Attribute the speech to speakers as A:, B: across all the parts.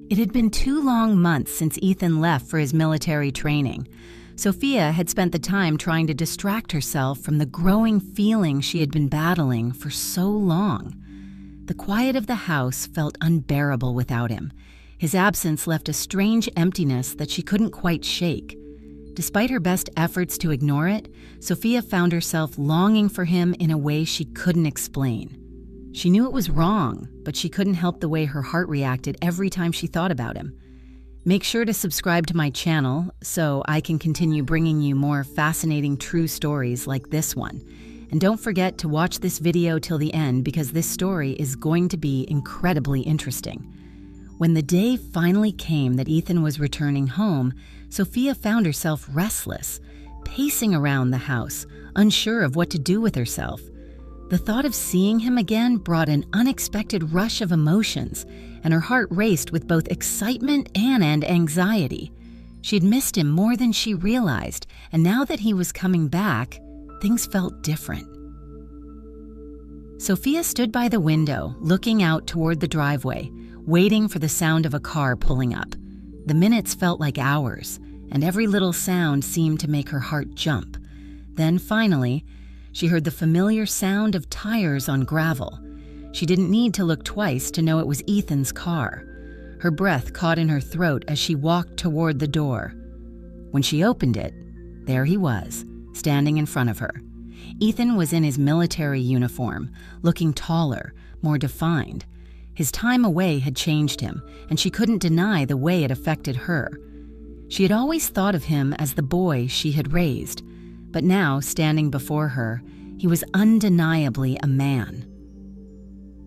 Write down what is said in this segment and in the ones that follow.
A: It had been 2 long months since Ethan left for his military training. Sophia had spent the time trying to distract herself from the growing feeling she had been battling for so long. The quiet of the house felt unbearable without him. His absence left a strange emptiness that she couldn't quite shake. Despite her best efforts to ignore it, Sophia found herself longing for him in a way she couldn't explain. She knew it was wrong, but she couldn't help the way her heart reacted every time she thought about him. Make sure to subscribe to my channel so I can continue bringing you more fascinating true stories like this one. And don't forget to watch this video till the end because this story is going to be incredibly interesting. When the day finally came that Ethan was returning home, Sophia found herself restless, pacing around the house, unsure of what to do with herself. The thought of seeing him again brought an unexpected rush of emotions, and her heart raced with both excitement and anxiety. She'd missed him more than she realized, and now that he was coming back, things felt different. Sophia stood by the window, looking out toward the driveway, waiting for the sound of a car pulling up. The minutes felt like hours, and every little sound seemed to make her heart jump. Then finally, she heard the familiar sound of tires on gravel. She didn't need to look twice to know it was Ethan's car. Her breath caught in her throat as she walked toward the door. When she opened it, there he was, standing in front of her. Ethan was in his military uniform, looking taller, more defined. His time away had changed him, and she couldn't deny the way it affected her. She had always thought of him as the boy she had raised, but now, standing before her, he was undeniably a man.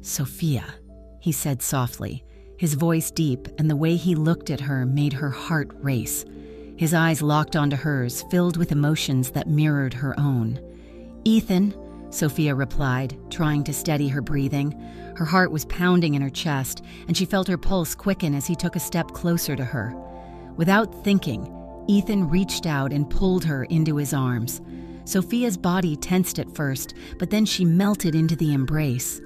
A: "Sophia," he said softly, his voice deep, and the way he looked at her made her heart race. His eyes locked onto hers, filled with emotions that mirrored her own. "Ethan," Sophia replied, trying to steady her breathing. Her heart was pounding in her chest, and she felt her pulse quicken as he took a step closer to her. Without thinking, Ethan reached out and pulled her into his arms. Sophia's body tensed at first, but then she melted into the embrace.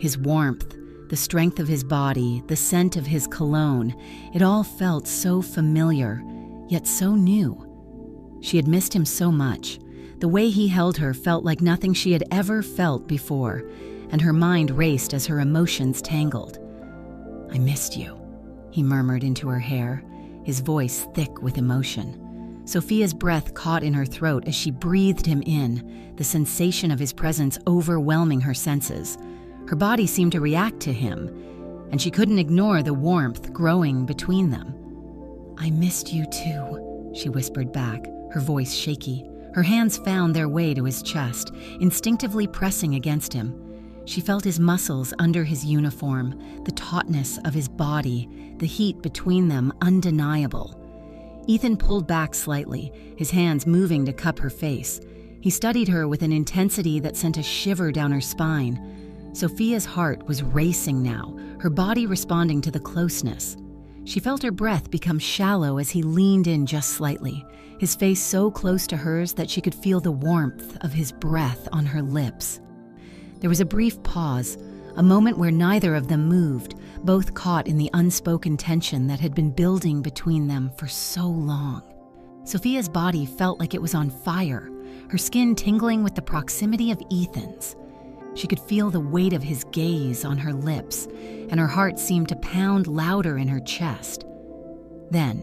A: His warmth, the strength of his body, the scent of his cologne, it all felt so familiar, yet so new. She had missed him so much. The way he held her felt like nothing she had ever felt before, and her mind raced as her emotions tangled. "I missed you," he murmured into her hair, his voice thick with emotion. Sophia's breath caught in her throat as she breathed him in, the sensation of his presence overwhelming her senses. Her body seemed to react to him, and she couldn't ignore the warmth growing between them. "I missed you too," she whispered back, her voice shaky. Her hands found their way to his chest, instinctively pressing against him. She felt his muscles under his uniform, the tautness of his body, the heat between them undeniable. Ethan pulled back slightly, his hands moving to cup her face. He studied her with an intensity that sent a shiver down her spine. Sophia's heart was racing now, her body responding to the closeness. She felt her breath become shallow as he leaned in just slightly, his face so close to hers that she could feel the warmth of his breath on her lips. There was a brief pause, a moment where neither of them moved, both caught in the unspoken tension that had been building between them for so long. Sophia's body felt like it was on fire, her skin tingling with the proximity of Ethan's. She could feel the weight of his gaze on her lips, and her heart seemed to pound louder in her chest. Then,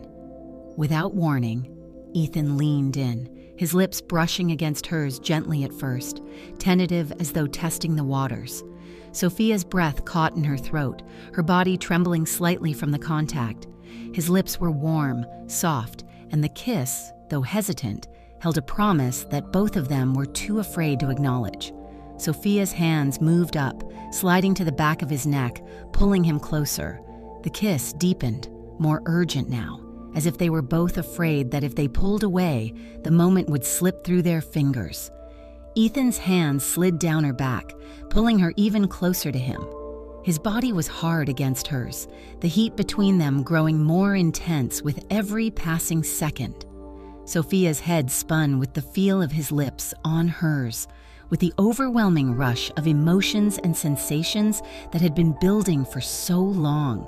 A: without warning, Ethan leaned in, his lips brushing against hers gently at first, tentative as though testing the waters. Sophia's breath caught in her throat, her body trembling slightly from the contact. His lips were warm, soft, and the kiss, though hesitant, held a promise that both of them were too afraid to acknowledge. Sophia's hands moved up, sliding to the back of his neck, pulling him closer. The kiss deepened, more urgent now, as if they were both afraid that if they pulled away, the moment would slip through their fingers. Ethan's hands slid down her back, pulling her even closer to him. His body was hard against hers, the heat between them growing more intense with every passing second. Sophia's head spun with the feel of his lips on hers, with the overwhelming rush of emotions and sensations that had been building for so long.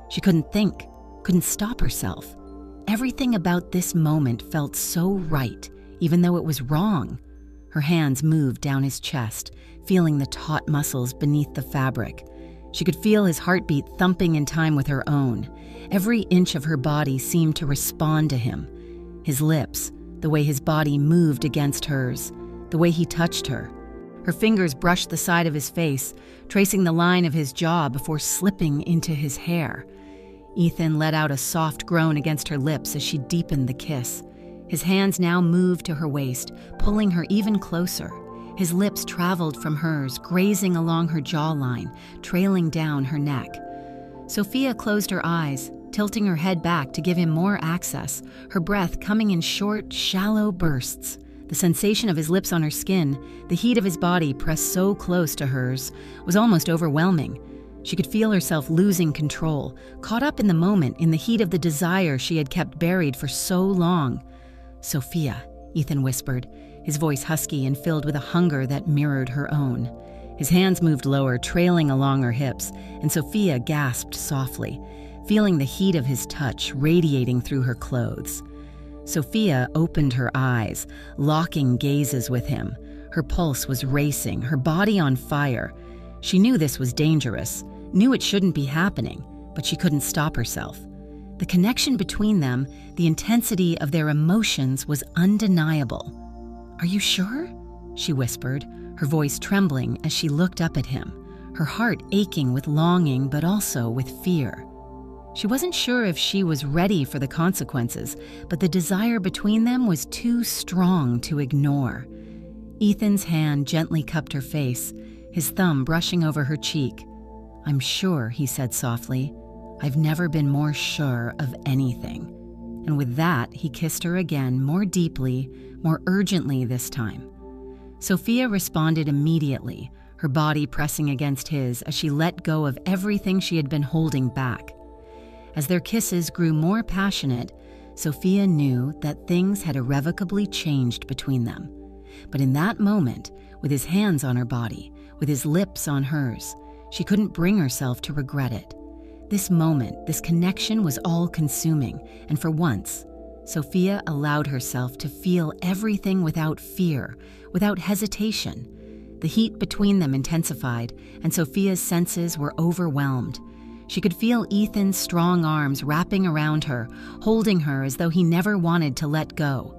A: She couldn't think, couldn't stop herself. Everything about this moment felt so right, even though it was wrong. Her hands moved down his chest, feeling the taut muscles beneath the fabric. She could feel his heartbeat thumping in time with her own. Every inch of her body seemed to respond to him. His lips, the way his body moved against hers, the way he touched her. Her fingers brushed the side of his face, tracing the line of his jaw before slipping into his hair. Ethan let out a soft groan against her lips as she deepened the kiss. His hands now moved to her waist, pulling her even closer. His lips traveled from hers, grazing along her jawline, trailing down her neck. Sophia closed her eyes, tilting her head back to give him more access, her breath coming in short, shallow bursts. The sensation of his lips on her skin, the heat of his body pressed so close to hers, was almost overwhelming. She could feel herself losing control, caught up in the moment in the heat of the desire she had kept buried for so long. "Sophia," Ethan whispered, his voice husky and filled with a hunger that mirrored her own. His hands moved lower, trailing along her hips, and Sophia gasped softly, feeling the heat of his touch radiating through her clothes. Sophia opened her eyes, locking gazes with him. Her pulse was racing, her body on fire. She knew this was dangerous, knew it shouldn't be happening, but she couldn't stop herself. The connection between them, the intensity of their emotions was undeniable. "Are you sure?" she whispered, her voice trembling as she looked up at him, her heart aching with longing but also with fear. She wasn't sure if she was ready for the consequences, but the desire between them was too strong to ignore. Ethan's hand gently cupped her face, his thumb brushing over her cheek. "I'm sure," he said softly. "I've never been more sure of anything." And with that, he kissed her again, more deeply, more urgently this time. Sophia responded immediately, her body pressing against his as she let go of everything she had been holding back. As their kisses grew more passionate, Sophia knew that things had irrevocably changed between them. But in that moment, with his hands on her body, with his lips on hers, she couldn't bring herself to regret it. This moment, this connection was all-consuming, and for once, Sophia allowed herself to feel everything without fear, without hesitation. The heat between them intensified, and Sophia's senses were overwhelmed. She could feel Ethan's strong arms wrapping around her, holding her as though he never wanted to let go.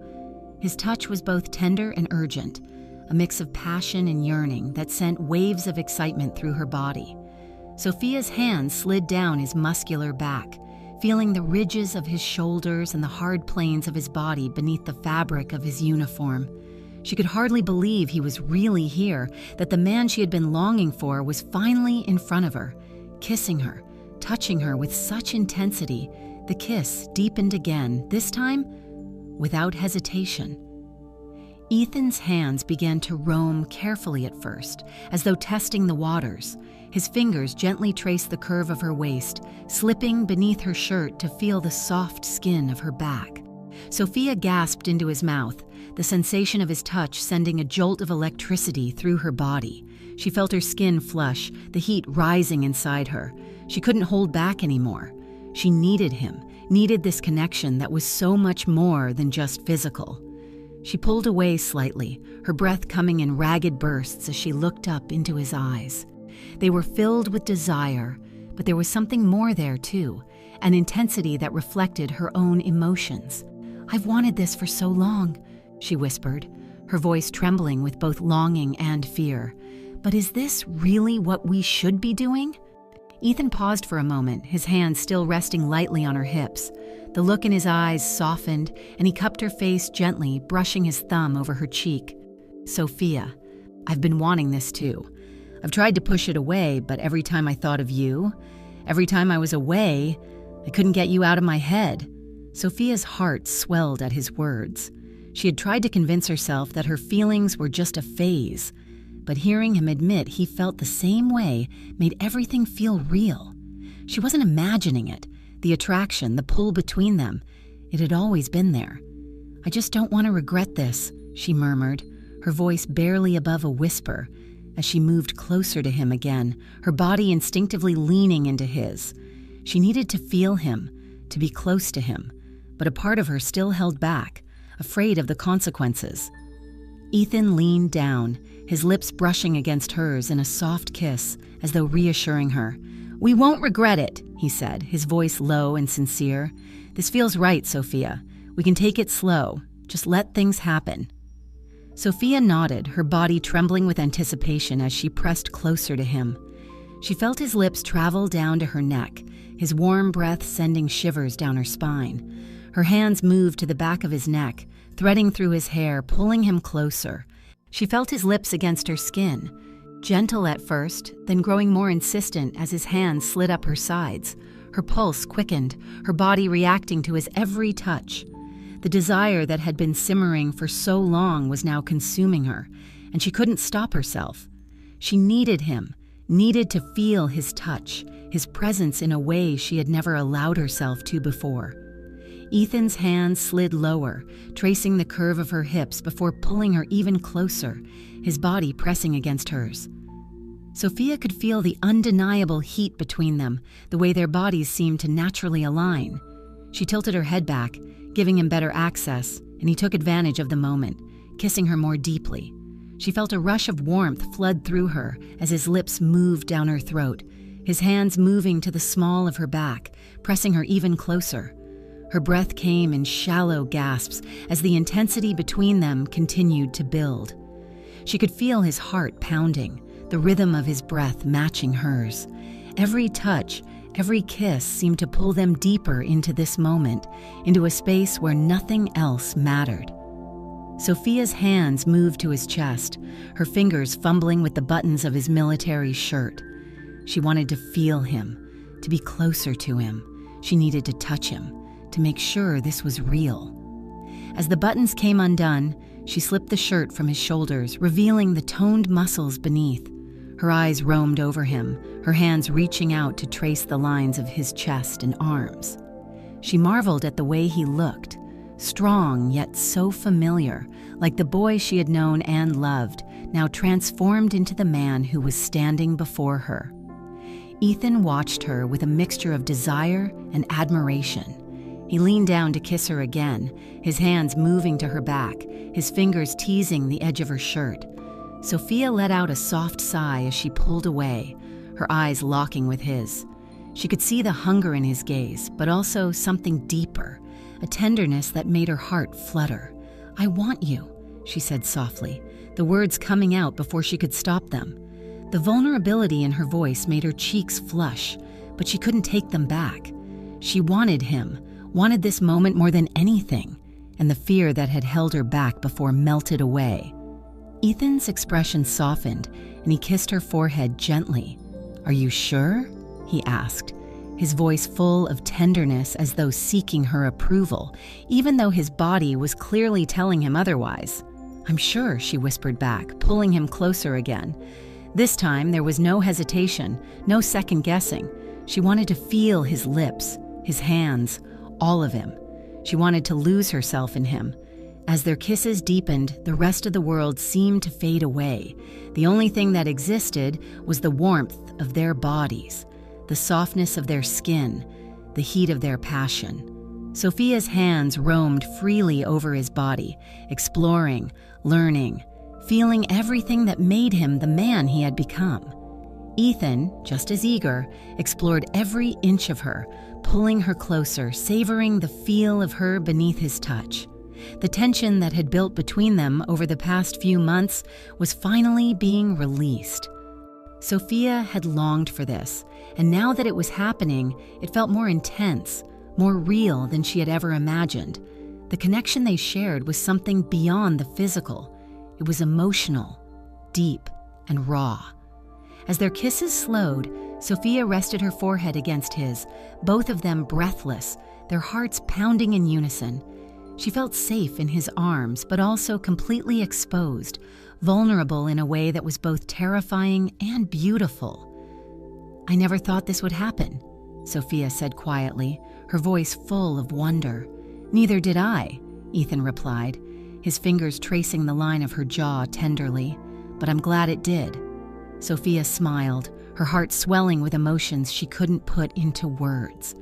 A: His touch was both tender and urgent, a mix of passion and yearning that sent waves of excitement through her body. Sophia's hands slid down his muscular back, feeling the ridges of his shoulders and the hard planes of his body beneath the fabric of his uniform. She could hardly believe he was really here, that the man she had been longing for was finally in front of her, kissing her, touching her with such intensity. The kiss deepened again, this time without hesitation. Ethan's hands began to roam carefully at first, as though testing the waters. His fingers gently traced the curve of her waist, slipping beneath her shirt to feel the soft skin of her back. Sophia gasped into his mouth, the sensation of his touch sending a jolt of electricity through her body. She felt her skin flush, the heat rising inside her. She couldn't hold back anymore. She needed him, needed this connection that was so much more than just physical. She pulled away slightly, her breath coming in ragged bursts as she looked up into his eyes. They were filled with desire, but there was something more there too, an intensity that reflected her own emotions. "I've wanted this for so long," she whispered, her voice trembling with both longing and fear. "But is this really what we should be doing?" Ethan paused for a moment, his hands still resting lightly on her hips. The look in his eyes softened, and he cupped her face gently, brushing his thumb over her cheek. "Sophia, I've been wanting this too. I've tried to push it away, but every time I thought of you, every time I was away, I couldn't get you out of my head." Sophia's heart swelled at his words. She had tried to convince herself that her feelings were just a phase, but hearing him admit he felt the same way made everything feel real. She wasn't imagining it. The attraction, the pull between them, it had always been there. "I just don't want to regret this," she murmured, her voice barely above a whisper, as she moved closer to him again, her body instinctively leaning into his. She needed to feel him, to be close to him, but a part of her still held back, afraid of the consequences. Ethan leaned down, his lips brushing against hers in a soft kiss, as though reassuring her. "We won't regret it," he said, his voice low and sincere. "This feels right, Sophia. We can take it slow. Just let things happen." Sophia nodded, her body trembling with anticipation as she pressed closer to him. She felt his lips travel down to her neck, his warm breath sending shivers down her spine. Her hands moved to the back of his neck, threading through his hair, pulling him closer. She felt his lips against her skin, gentle at first, then growing more insistent as his hands slid up her sides. Her pulse quickened, her body reacting to his every touch. The desire that had been simmering for so long was now consuming her, and she couldn't stop herself. She needed him, needed to feel his touch, his presence in a way she had never allowed herself to before. Ethan's hands slid lower, tracing the curve of her hips before pulling her even closer, his body pressing against hers. Sophia could feel the undeniable heat between them, the way their bodies seemed to naturally align. She tilted her head back, giving him better access, and he took advantage of the moment, kissing her more deeply. She felt a rush of warmth flood through her as his lips moved down her throat, his hands moving to the small of her back, pressing her even closer. Her breath came in shallow gasps as the intensity between them continued to build. She could feel his heart pounding, the rhythm of his breath matching hers. Every touch, every kiss seemed to pull them deeper into this moment, into a space where nothing else mattered. Sophia's hands moved to his chest, her fingers fumbling with the buttons of his military shirt. She wanted to feel him, to be closer to him. She needed to touch him, to make sure this was real. As the buttons came undone, she slipped the shirt from his shoulders, revealing the toned muscles beneath. Her eyes roamed over him, her hands reaching out to trace the lines of his chest and arms. She marveled at the way he looked, strong yet so familiar, like the boy she had known and loved, now transformed into the man who was standing before her. Ethan watched her with a mixture of desire and admiration. He leaned down to kiss her again, his hands moving to her back, his fingers teasing the edge of her shirt. Sophia let out a soft sigh as she pulled away, her eyes locking with his. She could see the hunger in his gaze, but also something deeper, a tenderness that made her heart flutter. "I want you," she said softly, the words coming out before she could stop them. The vulnerability in her voice made her cheeks flush, but she couldn't take them back. She wanted him, wanted this moment more than anything, and the fear that had held her back before melted away. Ethan's expression softened, and he kissed her forehead gently. "Are you sure?" he asked, his voice full of tenderness as though seeking her approval, even though his body was clearly telling him otherwise. "I'm sure," she whispered back, pulling him closer again. This time there was no hesitation, no second guessing. She wanted to feel his lips, his hands, all of him. She wanted to lose herself in him. As their kisses deepened, the rest of the world seemed to fade away. The only thing that existed was the warmth of their bodies, the softness of their skin, the heat of their passion. Sophia's hands roamed freely over his body, exploring, learning, feeling everything that made him the man he had become. Ethan, just as eager, explored every inch of her, pulling her closer, savoring the feel of her beneath his touch. The tension that had built between them over the past few months was finally being released. Sophia had longed for this, and now that it was happening, it felt more intense, more real than she had ever imagined. The connection they shared was something beyond the physical. It was emotional, deep, and raw. As their kisses slowed, Sophia rested her forehead against his, both of them breathless, their hearts pounding in unison. She felt safe in his arms, but also completely exposed, vulnerable in a way that was both terrifying and beautiful. "I never thought this would happen," Sophia said quietly, her voice full of wonder. "Neither did I," Ethan replied, his fingers tracing the line of her jaw tenderly. "But I'm glad it did." Sophia smiled, her heart swelling with emotions she couldn't put into words.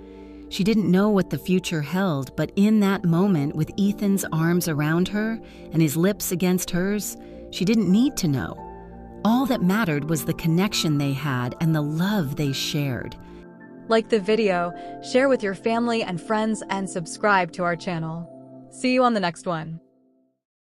A: She didn't know what the future held, but in that moment, with Ethan's arms around her and his lips against hers, she didn't need to know. All that mattered was the connection they had and the love they shared.
B: Like the video, share with your family and friends, and subscribe to our channel. See you on the next one.